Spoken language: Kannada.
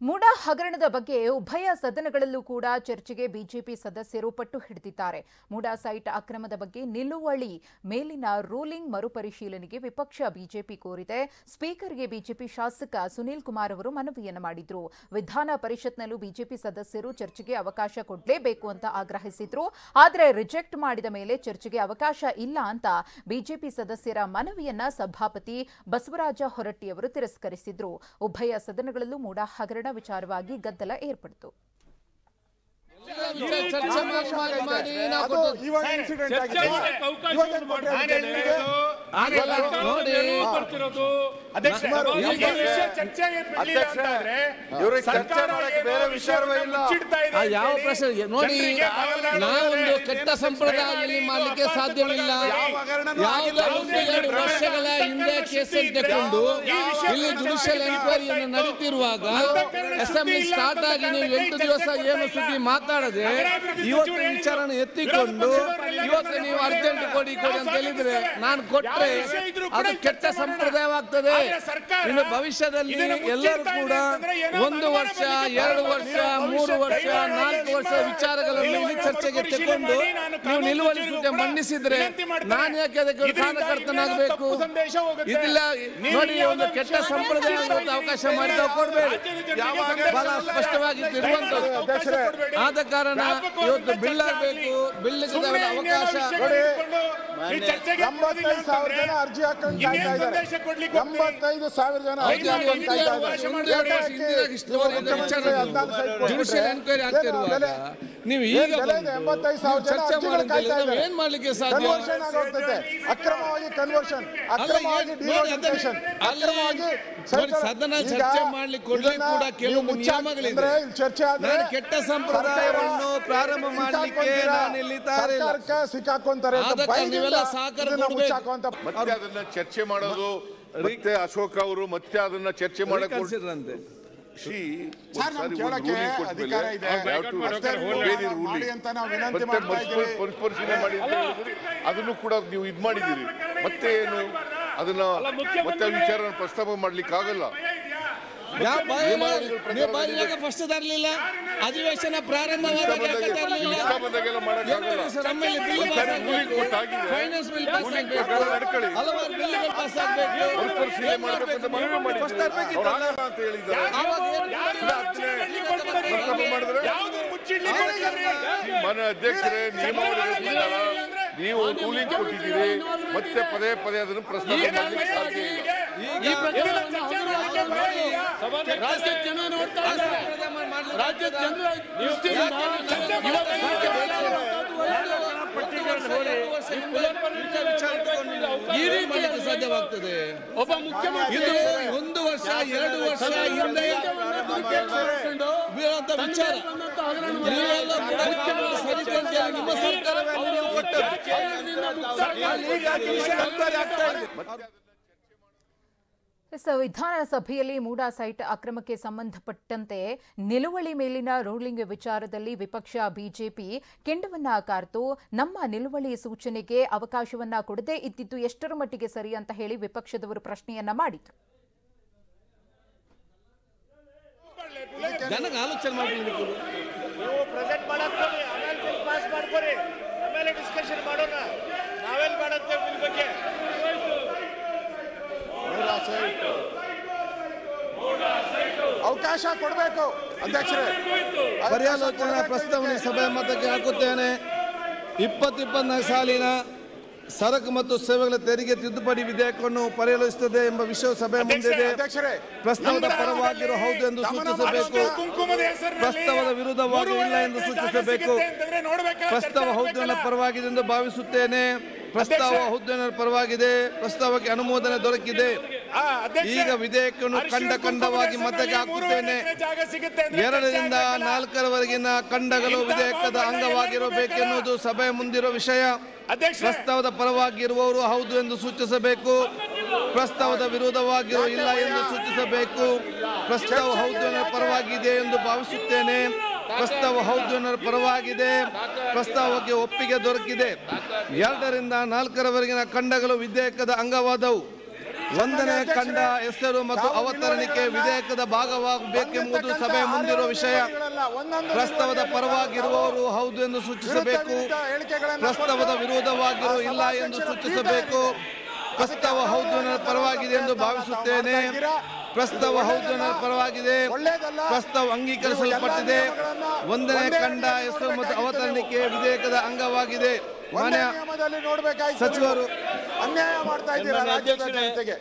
ಮೂಡ ಹಗರಣದ ಬಗ್ಗೆ ಉಭಯ ಸದನಗಳಲ್ಲೂ ಕೂಡ ಚರ್ಚೆಗೆ ಬಿಜೆಪಿ ಸದಸ್ಯರು ಪಟ್ಟು ಹಿಡಿದಿದ್ದಾರೆ. ಮೂಡ ಸೈಟ್ ಅಕ್ರಮದ ಬಗ್ಗೆ ನಿಲುವಳಿ ಮೇಲಿನ ರೂಲಿಂಗ್ ಮರುಪರಿಶೀಲನೆಗೆ ವಿಪಕ್ಷ ಬಿಜೆಪಿ ಕೋರಿದೆ. ಸ್ಪೀಕರ್ಗೆ ಬಿಜೆಪಿ ಶಾಸಕ ಸುನೀಲ್ ಕುಮಾರ್ ಅವರು ಮನವಿಯನ್ನು ಮಾಡಿದ್ರು. ವಿಧಾನ ಪರಿಷತ್ನಲ್ಲೂ ಬಿಜೆಪಿ ಸದಸ್ಯರು ಚರ್ಚೆಗೆ ಅವಕಾಶ ಕೊಡಲೇಬೇಕು ಅಂತ ಆಗ್ರಹಿಸಿದ್ರು. ಆದರೆ ರಿಜೆಕ್ಟ್ ಮಾಡಿದ ಮೇಲೆ ಚರ್ಚೆಗೆ ಅವಕಾಶ ಇಲ್ಲ ಅಂತ ಬಿಜೆಪಿ ಸದಸ್ಯರ ಮನವಿಯನ್ನ ಸಭಾಪತಿ ಬಸವರಾಜ ಹೊರಟ್ಟಿ ಅವರು ತಿರಸ್ಕರಿಸಿದ್ರು. ಉಭಯ ಸದನಗಳಲ್ಲೂ ಮೂಡ ಹಗರಣ ವಿಚಾರವಾಗಿ ಗದ್ದಲ ಏರ್ಪಡಿತು. ಯಾವ ಪ್ರಶ್ನೆ ನೋಡಿ, ನಾವೊಂದು ಕೆಟ್ಟ ಸಂಪ್ರದಾಯದಲ್ಲಿ ಮಾಡಲಿಕ್ಕೆ ಸಾಧ್ಯವಿಲ್ಲ. ಯಾವುದೋ 2 ವರ್ಷಗಳ ಹಿಂದೆ ಕೇಸ್ ತಗೊಂಡು ಇಲ್ಲಿ ಜುಡಿಷಿಯಲ್ ಎನ್ಕ್ವೈರಿಯನ್ನು ನಡೀತಿರುವಾಗ ಅಸೆಂಬ್ಲಿ ಸ್ಟಾರ್ಟ್ ಆಗಿ ನೀವು 8 ದಿವಸ ಏನು ಸುದ್ದಿ ಮಾತಾಡದೆ ಇವತ್ತು ವಿಚಾರಣೆ ಎತ್ತಿಕೊಂಡು ಇವತ್ತು ನೀವು ಅರ್ಜೆಂಟ್ ಕೊಡಿ ಅಂತ ಹೇಳಿದ್ರೆ ನಾನು ಕೊಟ್ಟರೆ ಅದು ಕೆಟ್ಟ ಸಂಪ್ರದಾಯವಾಗ್ತದೆ. ಇನ್ನು ಭವಿಷ್ಯದಲ್ಲಿ ಎಲ್ಲರೂ ಕೂಡ 1 ವರ್ಷ 2 ವರ್ಷ 3 ವರ್ಷ 4 ವರ್ಷ ವಿಚಾರಗಳನ್ನು ಇಲ್ಲಿ ಚರ್ಚೆಗೆ ತಗೊಂಡು ನೀವು ನಿಲುವಳಿ ಸೂಚನೆ ಮಂಡಿಸಿದ್ರೆ ನಾನು ಯಾಕೆ ಅದಕ್ಕೆ ಕಾರಣಕರ್ತನಾಗಬೇಕು? ಇದಿಲ್ಲ ನೋಡಿ, ಒಂದು ಕೆಟ್ಟ ಸಂಪ್ರದಾಯ ಅವಕಾಶ ಮಾಡಿ ನಾವು ಕೊಡಬೇಡಿ. ಬಹಳ ಸ್ಪಷ್ಟವಾಗಿರುವಂತದ್ದು. ಆದ ಕಾರಣ ಇವತ್ತು ಬಿಲ್ ಆಗಬೇಕು, ಬಿಲ್ ಅವಕಾಶ 85,000 ಜನ ಅರ್ಜಿ ಹಾಕೊಂಡು ಕಾಯ್ತಾ ಇದ್ದಾರೆ. 85,000 ಜನ ಅರ್ಜಿ ಹಾಕೊಂಡು ಕಾಯ್ತಾ ಜುಡಿಷಿಯಲ್ ಎನ್ಕ್ವೈರಿ ಆಗ್ತಿರುವಾಗ ನೀವು ಈಗ 85,000 ಜನ ಅರ್ಜಿಗಳು ಕಾಯ್ತಾ ಇದ್ದಾರೆ. ಏನ್ ಮಾಡ್ಲಿಕ್ಕೆ ಸಾಧ್ಯ? ಕನ್ವರ್ಷನ್ ಆಗೋಗ್ತದೆ, ಅಕ್ರಮವಾಗಿ ಕನ್ವರ್ಷನ್, ಅಕ್ರಮವಾಗಿ ಡಿನೋಟಿಫಿಕೇಶನ್, ಅಕ್ರಮವಾಗಿ ಸದನ ಚರ್ಚೆ ಮಾಡ್ಲಿಕ್ಕೆ ಕೊಡ್ಲಿಕ್ಕೆ ಕೂಡ ಕೆಲವು ನಿಯಮಗಳಿದೆ. ಚರ್ಚೆ ಆದ್ರೆ ಕೆಟ್ಟ ಸಂಪ್ರದಾಯವನ್ನು ಪ್ರಾರಂಭ ಮಾಡ್ಲಿಕ್ಕೆ ನಾನು ಇಲ್ಲಿ ಸರ್ಕಾರಕ್ಕೆ ಸಿಕ್ಕಾಕೊಂತಾರೆ. ನೀವೆಲ್ಲ ಸಹಕಾರ ಮತ್ತೆ ಅದನ್ನ ಚರ್ಚೆ ಮಾಡೋದು, ಮತ್ತೆ ಅಶೋಕ್ ಅವರು ಮತ್ತೆ ಅದನ್ನ ಚರ್ಚೆ ಮಾಡಕ್ಕೆ ಅಧಿಕಾರ ಇದೆ ಅಂತ ನಾವು ವಿನಂತಿ ಮಾಡ್ತಾ ಇದ್ದೀವಿ. ಪರಿಶೀಲನೆ ಮಾಡಿ ಅಂತ ಹೇಳಿದ್ರಿ, ಅದನ್ನು ಕೂಡ ನೀವು ಇದು ಮಾಡಿದ್ದೀರಿ. ಮತ್ತೆ ಏನು ಅದನ್ನ ಮತ್ತೆ ವಿಚಾರ ಪ್ರಸ್ತಾಪ ಮಾಡ್ಲಿಕ್ಕೆ ಆಗಲ್ಲ. ಫಸ್ಟ್ ತರಲಿಲ್ಲ, ಅಧಿವೇಶನ ಪ್ರಾರಂಭವಾದಾಗ ಫೈನಾನ್ಸ್ ಬಿಲ್ ಹಲವಾರು ಬಿಲ್ಗಳು ಪಾಸ್ ಮನೆ ಅಧ್ಯಕ್ಷರೇ ನೀವು ರೂಲಿಂಗ್ ಕೊಟ್ಟಿದ್ದೀರಿ, ಮತ್ತೆ ಪದೇ ಪದೇ ಅದನ್ನು ಪ್ರಸ್ತಾಪ ಮಾಡಲಿಕ್ಕೆ ಸಾಧ್ಯ ಇಲ್ಲ. ಈ ರೀತಿ ಸಾಧ್ಯವಾಗ್ತದೆ. ಒಬ್ಬ ಮುಖ್ಯಮಂತ್ರಿ 1 ವರ್ಷ 2 ವರ್ಷ ಹಿಂದೆ ವಿಚಾರ ನಿಮ್ಮ ಸರ್ಕಾರವನ್ನು ವಿಧಾನಸಭೆಯಲ್ಲಿ ಮೂಡ ಸೈಟ್ ಅಕ್ರಮಕ್ಕೆ ಸಂಬಂಧಪಟ್ಟಂತೆ ನಿಲುವಳಿ ಮೇಲಿನ ರೂಲಿಂಗ್ ವಿಚಾರದಲ್ಲಿ ವಿಪಕ್ಷ ಬಿಜೆಪಿ ಕೆಂಡವನ್ನ ಕಾರ್ತು ನಮ್ಮ ನಿಲುವಳಿ ಸೂಚನೆಗೆ ಅವಕಾಶವನ್ನ ಕೊಡದೇ ಇದ್ದಿದ್ದು ಎಷ್ಟರ ಮಟ್ಟಿಗೆ ಸರಿ ಅಂತ ಹೇಳಿ ವಿಪಕ್ಷದವರು ಪ್ರಶ್ನೆಯನ್ನ ಮಾಡಿದ್ರು. ಆಲೋಚನೆ ಅವಕಾಶ ಕೊಡಬೇಕು. ಅಧ್ಯಕ್ಷರೇ, ಪರ್ಯಾಲೋಚನಾ ಪ್ರಸ್ತಾವನೆ ಸಭೆ ಮತಕ್ಕೆ ಹಾಕುತ್ತೇನೆ. 2024 ಸಾಲಿನ ಸರಕು ಮತ್ತು ಸೇವೆಗಳ ತೆರಿಗೆ ತಿದ್ದುಪಡಿ ವಿಧೇಯಕವನ್ನು ಪರಿಗಣಿಸುತ್ತದೆ ಎಂಬ ವಿಷಯವು ಸಭೆ ಮುಂದಿದೆ. ಪ್ರಸ್ತಾವದ ಪರವಾಗಿರೋ ಹೌದು ಎಂದು ಸೂಚಿಸಬೇಕು, ಪ್ರಸ್ತಾವದ ವಿರುದ್ಧವಾಗಿ ಇಲ್ಲ ಎಂದು ಸೂಚಿಸಬೇಕು. ಪ್ರಸ್ತಾವ ಹೌದು ಪರವಾಗಿದೆ ಎಂದು ಭಾವಿಸುತ್ತೇನೆ. ಪ್ರಸ್ತಾವ ಹೌದು ಪರವಾಗಿದೆ. ಪ್ರಸ್ತಾವಕ್ಕೆ ಅನುಮೋದನೆ ದೊರಕಿದೆ. ಈಗ ವಿಧೇಯಕವನ್ನು ಖಂಡವಾಗಿ ಮತಕ್ಕೆ ಹಾಕುತ್ತೇನೆ. 2 ರಿಂದ 4ರವರೆಗಿನ ಖಂಡಗಳು ವಿಧೇಯಕದ ಅಂಗವಾಗಿರಬೇಕೆನ್ನುವುದು ಸಭೆ ಮುಂದಿರುವ ವಿಷಯ. ಪ್ರಸ್ತಾವದ ಪರವಾಗಿರುವವರು ಹೌದು ಎಂದು ಸೂಚಿಸಬೇಕು, ಪ್ರಸ್ತಾವದ ವಿರೋಧವಾಗಿರುವ ಇಲ್ಲ ಎಂದು ಸೂಚಿಸಬೇಕು. ಪ್ರಸ್ತಾವ ಹೌದು ಪರವಾಗಿದೆ ಎಂದು ಭಾವಿಸುತ್ತೇನೆ. ಪ್ರಸ್ತಾವ ಹೌದು ಪರವಾಗಿದೆ. ಪ್ರಸ್ತಾವಕ್ಕೆ ಒಪ್ಪಿಗೆ ದೊರಕಿದೆ. 2 ರಿಂದ 4ರವರೆಗಿನ ಖಂಡಗಳು ವಿಧೇಯಕದ ಅಂಗವಾದವು. ಒಂದನೇ ಖಂಡ ಹೆಸರು ಮತ್ತು ಅವತರಣಿಕೆ ವಿಧೇಯಕದ ಭಾಗವಾಗಬೇಕೆಂಬುದು ಸಭೆ ಮುಂದಿರುವ ವಿಷಯ. ಪ್ರಸ್ತಾವದ ಪರವಾಗಿರುವವರು ಹೌದು ಎಂದು ಸೂಚಿಸಬೇಕು, ಪ್ರಸ್ತಾವದ ವಿರೋಧವಾಗಿರುವ ಇಲ್ಲ ಎಂದು ಸೂಚಿಸಬೇಕು. ಪ್ರಸ್ತಾವ ಹೌದು ಪರವಾಗಿದೆ ಎಂದು ಭಾವಿಸುತ್ತೇನೆ. ಪ್ರಸ್ತಾವ ಹೌದು ಪರವಾಗಿದೆ. ಪ್ರಸ್ತಾವ ಅಂಗೀಕರಿಸಲ್ಪಟ್ಟಿದೆ. ಒಂದನೇ ಖಂಡ ಹೆಸರು ಮತ್ತು ಅವತರಣಿಕೆ ವಿಧೇಯಕದ ಅಂಗವಾಗಿದೆ. ಮಾನ್ಯ ಸಚಿವರು ಅನ್ಯಾಯ ಮಾಡ್ತಾ ಇದ್ದೀರಾ ರಾಜ್ಯದ ಜನತೆಗೆ.